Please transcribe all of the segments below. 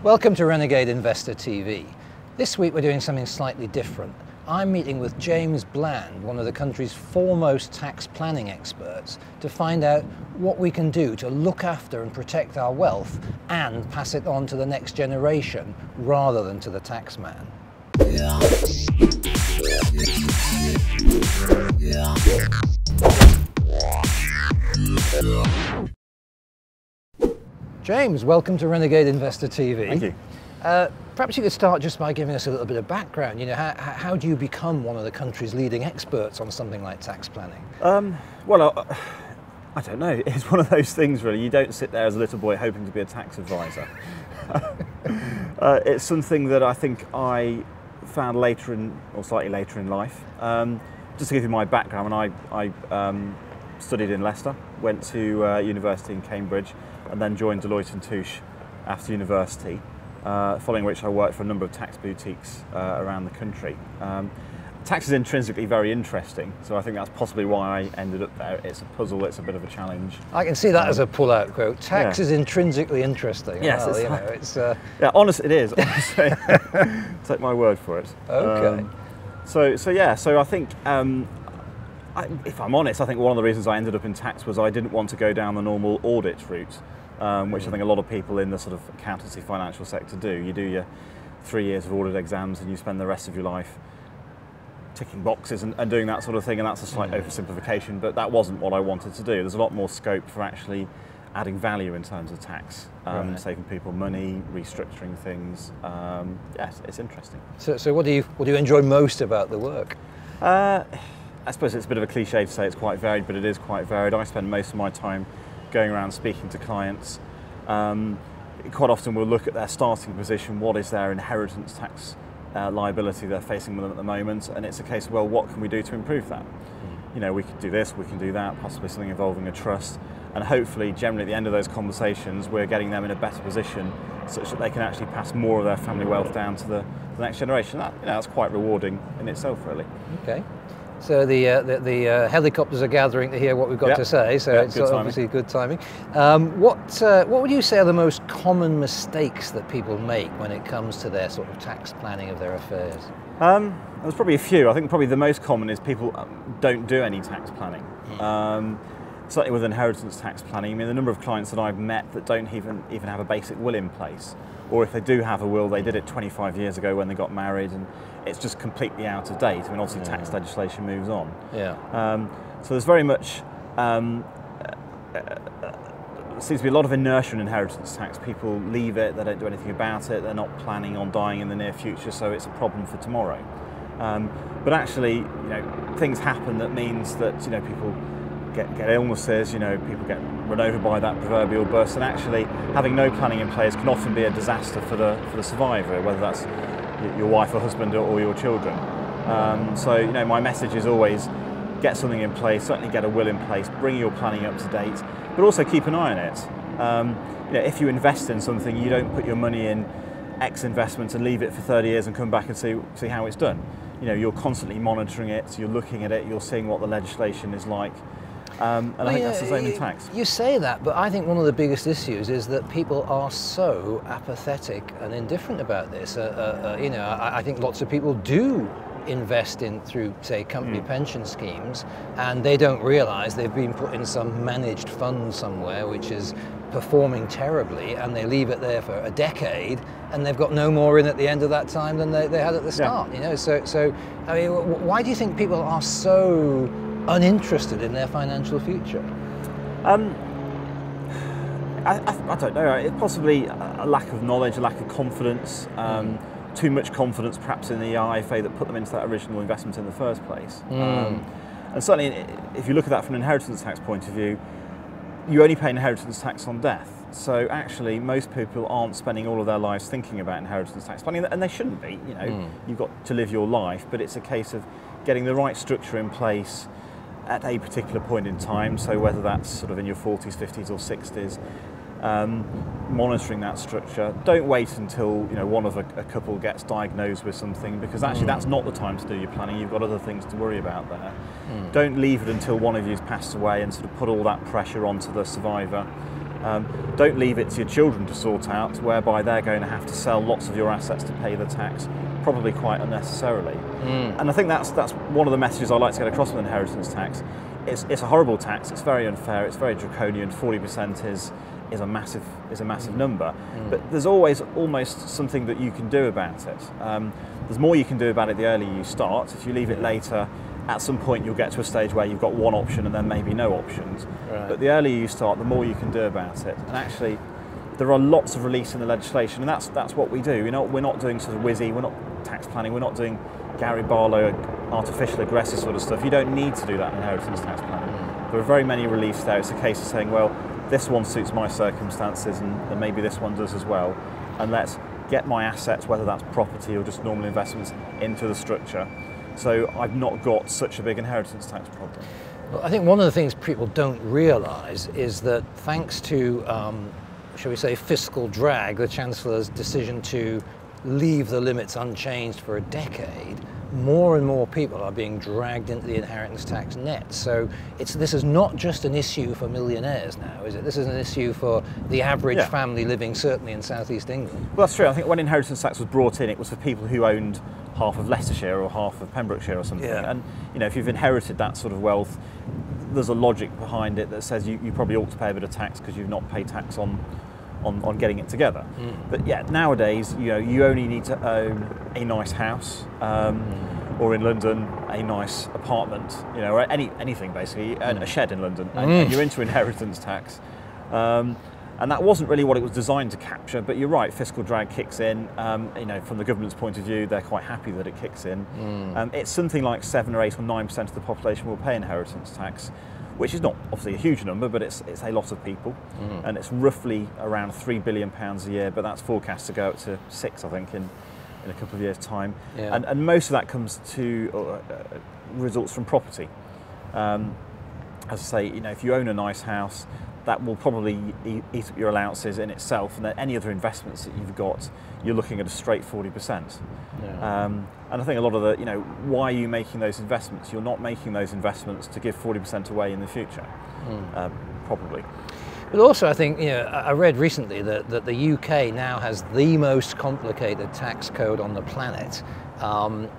Welcome to Renegade Investor TV. This week we're doing something slightly different. I'm meeting with James Bland, one of the country's foremost tax planning experts, to find out what we can do to look after and protect our wealth and pass it on to the next generation rather than to the tax man. James, welcome to Renegade Investor TV. Thank you. Perhaps you could start just by giving us a little bit of background. You know, how do you become one of the country's leading experts on something like tax planning? Well, I don't know. It's one of those things, really. You don't sit there as a little boy hoping to be a tax advisor. It's something that I think I found later in, or slightly later in life. Just to give you my background, I studied in Leicester, went to university in Cambridge, and then joined Deloitte & Touche after university, following which I worked for a number of tax boutiques around the country. Tax is intrinsically very interesting, so I think that's possibly why I ended up there. It's a puzzle, it's a bit of a challenge. I can see that as a pull-out quote. Tax is intrinsically interesting. Yes, well, yeah, honest it is, honestly. Take my word for it. Okay. So I think, if I'm honest, I think one of the reasons I ended up in tax was I didn't want to go down the normal audit route, which I think a lot of people in the sort of accountancy financial sector do. You do your 3 years of audit exams and you spend the rest of your life ticking boxes and doing that sort of thing, and that's a slight oversimplification, but that wasn't what I wanted to do. There's a lot more scope for actually adding value in terms of tax, Right. saving people money, restructuring things. Yes, it's interesting. So what do you enjoy most about the work? I suppose it's a bit of a cliche to say it's quite varied, but it is quite varied. I spend most of my time going around speaking to clients. Quite often we'll look at their starting position, what is their inheritance tax liability they're facing with them at the moment, and it's a case of, well, what can we do to improve that? You know, we can do this, we can do that, possibly something involving a trust, and hopefully generally at the end of those conversations we're getting them in a better position such that they can actually pass more of their family wealth down to the next generation. That's quite rewarding in itself, really. Okay. So the helicopters are gathering to hear what we've got to say, so it's obviously good timing. What would you say are the most common mistakes that people make when it comes to their sort of tax planning of their affairs? There's probably a few. I think probably the most common is people don't do any tax planning. Certainly with inheritance tax planning, I mean, the number of clients that I've met that don't even have a basic will in place, or if they do have a will, they did it 25 years ago when they got married, and it's just completely out of date. I mean, obviously tax legislation moves on. Yeah. So there's very much, seems to be a lot of inertia in inheritance tax. People leave it, they don't do anything about it, they're not planning on dying in the near future, so it's a problem for tomorrow. But actually, you know, things happen that means that, you know, people get illnesses, you know, people get run over by that proverbial bus, and actually having no planning in place can often be a disaster for the survivor, whether that's your wife or husband or your children. So, you know, my message is always get something in place, certainly get a will in place, bring your planning up to date, but also keep an eye on it. You know, if you invest in something, you don't put your money in X investment and leave it for 30 years and come back and see how it's done. You know, you're constantly monitoring it, you're looking at it, you're seeing what the legislation is like. And I think that's the same in tax. You say that, but I think one of the biggest issues is that people are so apathetic and indifferent about this. You know, I think lots of people do invest through, say, company pension schemes, and they don't realise they've been put in some managed fund somewhere which is performing terribly, and they leave it there for a decade, and they've got no more in at the end of that time than they had at the start. You know, so I mean, why do you think people are so uninterested in their financial future? I don't know. It's possibly a lack of knowledge, a lack of confidence, too much confidence perhaps in the IFA that put them into that original investment in the first place. And certainly if you look at that from an inheritance tax point of view, you only pay inheritance tax on death. So actually most people aren't spending all of their lives thinking about inheritance tax planning, and they shouldn't be. You know, you've got to live your life, but it's a case of getting the right structure in place at a particular point in time, so whether that's sort of in your 40s, 50s or 60s, monitoring that structure. Don't wait until, you know, one of a couple gets diagnosed with something, because actually that's not the time to do your planning. You've got other things to worry about there. Don't leave it until one of you's passed away and sort of put all that pressure onto the survivor. Don't leave it to your children to sort out, whereby they're going to have to sell lots of your assets to pay the tax, probably quite unnecessarily. And I think that's one of the messages I like to get across with inheritance tax. It's a horrible tax. It's very unfair. It's very draconian. 40% is a massive number. But there's always almost something that you can do about it. There's more you can do about it the earlier you start. If you leave it later, at some point you'll get to a stage where you've got one option and then maybe no options. Right. But the earlier you start, the more you can do about it. And actually, there are lots of relief in the legislation, and that's what we do. We're not doing sort of whizzy, we're not tax planning, we're not doing Gary Barlow, artificial aggressive sort of stuff. You don't need to do that in inheritance tax planning. There are very many reliefs there. It's a case of saying, well, this one suits my circumstances and maybe this one does as well. And let's get my assets, whether that's property or just normal investments, into the structure. So I've not got such a big inheritance tax problem. Well, I think one of the things people don't realise is that thanks to, shall we say, fiscal drag, the Chancellor's decision to leave the limits unchanged for a decade, more and more people are being dragged into the inheritance tax net. So this is not just an issue for millionaires now, is it? This is an issue for the average family living certainly in southeast England. Well, that's true. I think when inheritance tax was brought in, it was for people who owned half of Leicestershire or half of Pembrokeshire or something. Yeah. And if you've inherited that sort of wealth, there's a logic behind it that says you probably ought to pay a bit of tax because you've not paid tax on getting it together. But yeah, nowadays, you only need to own a nice house, or in London, a nice apartment, or anything basically, and a shed in London, and you're into inheritance tax. And that wasn't really what it was designed to capture, but you're right, fiscal drag kicks in. From the government's point of view, they're quite happy that it kicks in. It's something like 7 or 8 or 9% of the population will pay inheritance tax, which is not obviously a huge number, but it's a lot of people, and it's roughly around £3 billion a year, but that's forecast to go up to 6, I think, in a couple of years' time. Yeah. And most of that comes to results from property. As I say, if you own a nice house, that will probably eat up your allowances in itself, and then any other investments that you've got, you're looking at a straight 40%. Yeah. And I think a lot of why are you making those investments? You're not making those investments to give 40% away in the future, probably. But also I think, I read recently that the UK now has the most complicated tax code on the planet,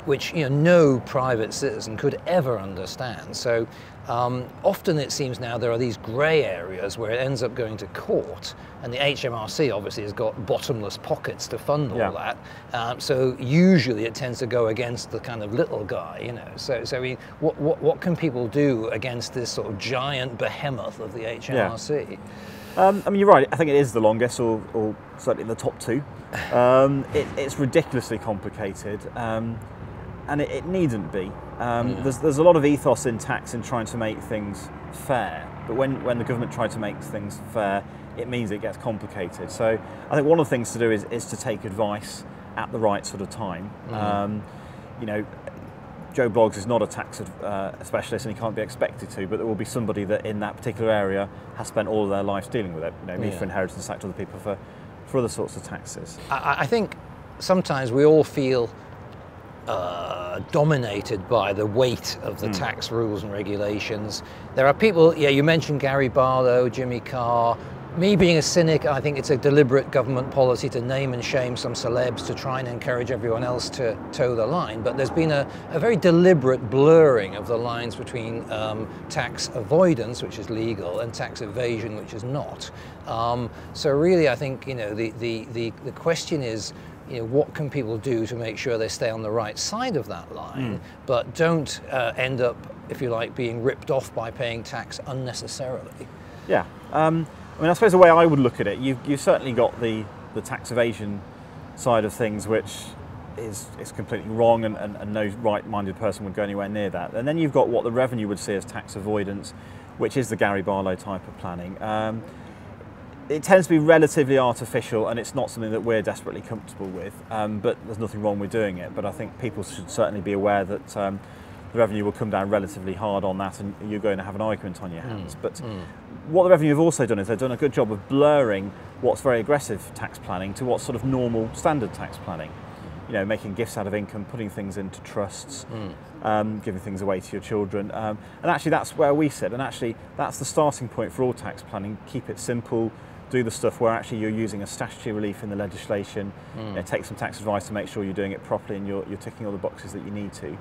which no private citizen could ever understand. So often it seems now there are these grey areas where it ends up going to court, and the HMRC obviously has got bottomless pockets to fund all that. So usually it tends to go against the kind of little guy, So what can people do against this sort of giant behemoth of the HMRC? Yeah. You're right. I think it is the longest, or certainly in the top 2. It's ridiculously complicated, and it needn't be. There's a lot of ethos in tax in trying to make things fair, but when the government tries to make things fair, it means it gets complicated. So I think one of the things to do is to take advice at the right sort of time. Joe Bloggs is not a tax specialist, and he can't be expected to, but there will be somebody that in that particular area has spent all of their life dealing with it. Me for inheritance tax, other people for other sorts of taxes. I think sometimes we all feel dominated by the weight of the tax rules and regulations. There are people, you mentioned Gary Barlow, Jimmy Carr. Me being a cynic, I think it's a deliberate government policy to name and shame some celebs to try and encourage everyone else to toe the line. But there's been a very deliberate blurring of the lines between tax avoidance, which is legal, and tax evasion, which is not. So really, I think the question is, what can people do to make sure they stay on the right side of that line, but don't end up, if you like, being ripped off by paying tax unnecessarily? Yeah. I suppose the way I would look at it, you've certainly got the tax evasion side of things, which is completely wrong, and no right-minded person would go anywhere near that. And then you've got what the revenue would see as tax avoidance, which is the Gary Barlow type of planning. It tends to be relatively artificial, and it's not something that we're desperately comfortable with, but there's nothing wrong with doing it. But I think people should certainly be aware that the revenue will come down relatively hard on that, and you're going to have an argument on your hands. But what the revenue have also done is they've done a good job of blurring what's very aggressive tax planning to what's sort of normal standard tax planning. making gifts out of income, putting things into trusts, giving things away to your children. And actually that's where we sit, and actually that's the starting point for all tax planning. Keep it simple, do the stuff where actually you're using a statutory relief in the legislation, take some tax advice to make sure you're doing it properly and you're ticking all the boxes that you need to.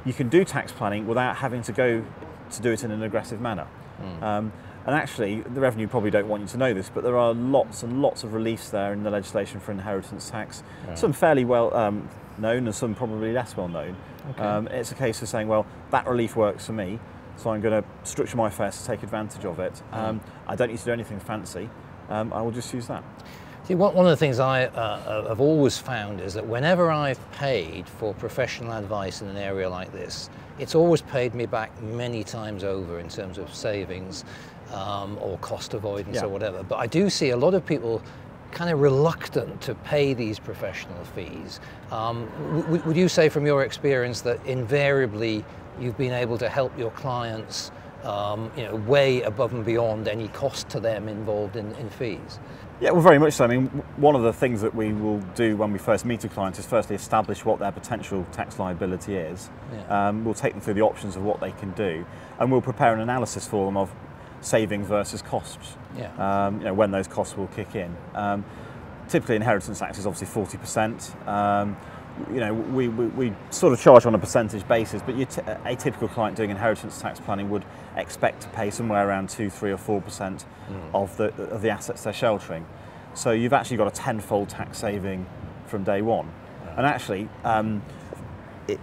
You can do tax planning without having to go to do it in an aggressive manner. And actually, the Revenue probably don't want you to know this, but there are lots and lots of reliefs there in the legislation for inheritance tax. Right. Some fairly well known and some probably less well known. Okay. It's a case of saying, well, that relief works for me, so I'm going to structure my affairs to take advantage of it. I don't need to do anything fancy. I will just use that. See, one of the things I have always found is that whenever I've paid for professional advice in an area like this, it's always paid me back many times over in terms of savings or cost avoidance or whatever. But I do see a lot of people kind of reluctant to pay these professional fees. Would you say from your experience that invariably you've been able to help your clients way above and beyond any cost to them involved in fees? Yeah, well, very much so. I mean, one of the things that we will do when we first meet a client is firstly establish what their potential tax liability is. Yeah. We'll take them through the options of what they can do, and we'll prepare an analysis for them of savings versus costs. Yeah. When those costs will kick in. Typically, inheritance tax is obviously 40%. We sort of charge on a percentage basis, but a typical client doing inheritance tax planning would expect to pay somewhere around 2, 3 or 4% of the assets they're sheltering. So you've actually got a tenfold tax saving from day one. Right. And actually,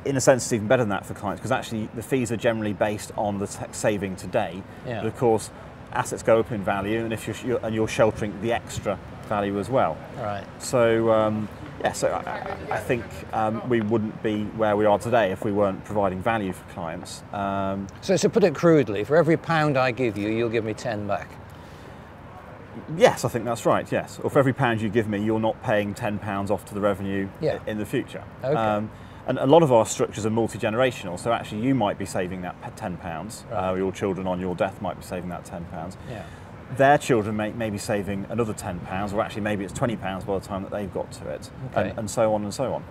in a sense, it's even better than that for clients, because actually the fees are generally based on the tax saving today. Yeah. But of course, assets go up in value, and if you're sheltering the extra value as well. Right. So. So I think we wouldn't be where we are today if we weren't providing value for clients. So to put it crudely, for every £1 I give you, you'll give me 10 back? Yes, I think that's right, yes. Or for every £1 you give me, you're not paying £10 off to the Revenue in the future. Okay. And a lot of our structures are multi-generational, so actually you might be saving that £10, right. Your children on your death might be saving that £10. Yeah. Their children may be saving another £10, or actually maybe it's £20 by the time that they've got to it, okay. and so on and so on.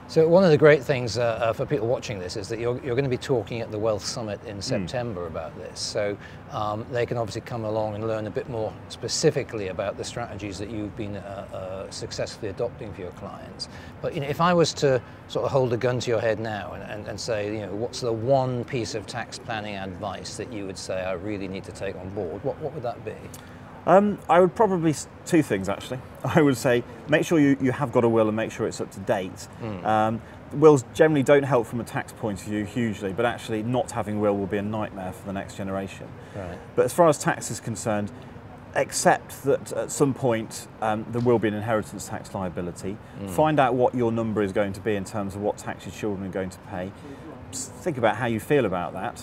So one of the great things for people watching this is that you're going to be talking at the Wealth Summit in September about this. So they can obviously come along and learn a bit more specifically about the strategies that you've been successfully adopting for your clients. But if I was to sort of hold a gun to your head now and say, what's the one piece of tax planning advice that you would say I really need to take on board, what would that be? I would probably, two things actually. I would say make sure you have got a will and make sure it's up to date. Wills generally don't help from a tax point of view hugely, but actually not having a will be a nightmare for the next generation. Right. But as far as tax is concerned, accept that at some point there will be an inheritance tax liability. Find out what your number is going to be in terms of what tax your children are going to pay. Think about how you feel about that.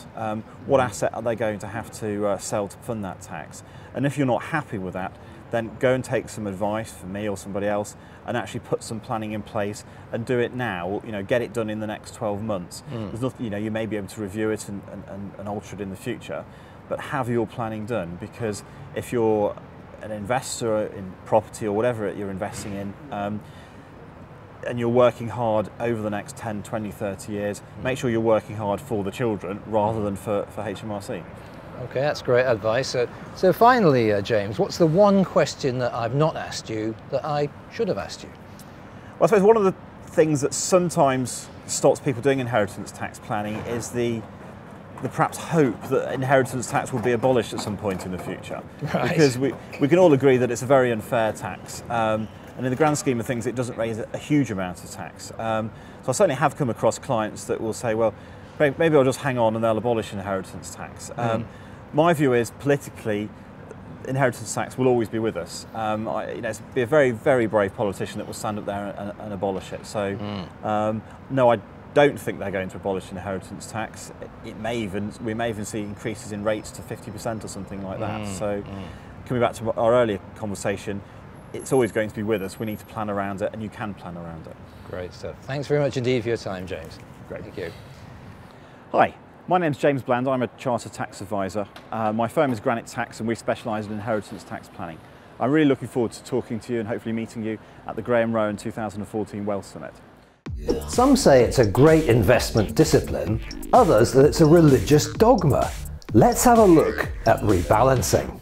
What asset are they going to have to sell to fund that tax? And if you're not happy with that, then go and take some advice from me or somebody else and actually put some planning in place and do it now. Get it done in the next 12 months. There's nothing, you may be able to review it and alter it in the future, but have your planning done, because if you're an investor in property or whatever you're investing in, and you're working hard over the next 10, 20, 30 years, make sure you're working hard for the children rather than for HMRC. Okay, that's great advice. So finally, James, what's the one question that I've not asked you that I should have asked you? Well, I suppose one of the things that sometimes stops people doing inheritance tax planning is the perhaps hope that inheritance tax will be abolished at some point in the future. Right. Because we can all agree that it's a very unfair tax. And in the grand scheme of things, it doesn't raise a huge amount of tax. So I certainly have come across clients that will say, well, maybe I'll just hang on and they'll abolish inheritance tax. My view is, politically, inheritance tax will always be with us. It's be a very, very brave politician that will stand up there and abolish it. So, no, I don't think they're going to abolish inheritance tax. We may even see increases in rates to 50% or something like that. So, coming back to our earlier conversation, it's always going to be with us. We need to plan around it, and you can plan around it. Great stuff. Thanks very much indeed for your time, James. Great. Thank you. Hi, my name's James Bland. I'm a chartered tax advisor. My firm is Granite Tax, and we specialise in inheritance tax planning. I'm really looking forward to talking to you and hopefully meeting you at the Graham Rowan 2014 Wealth Summit. Some say it's a great investment discipline, others that it's a religious dogma. Let's have a look at rebalancing.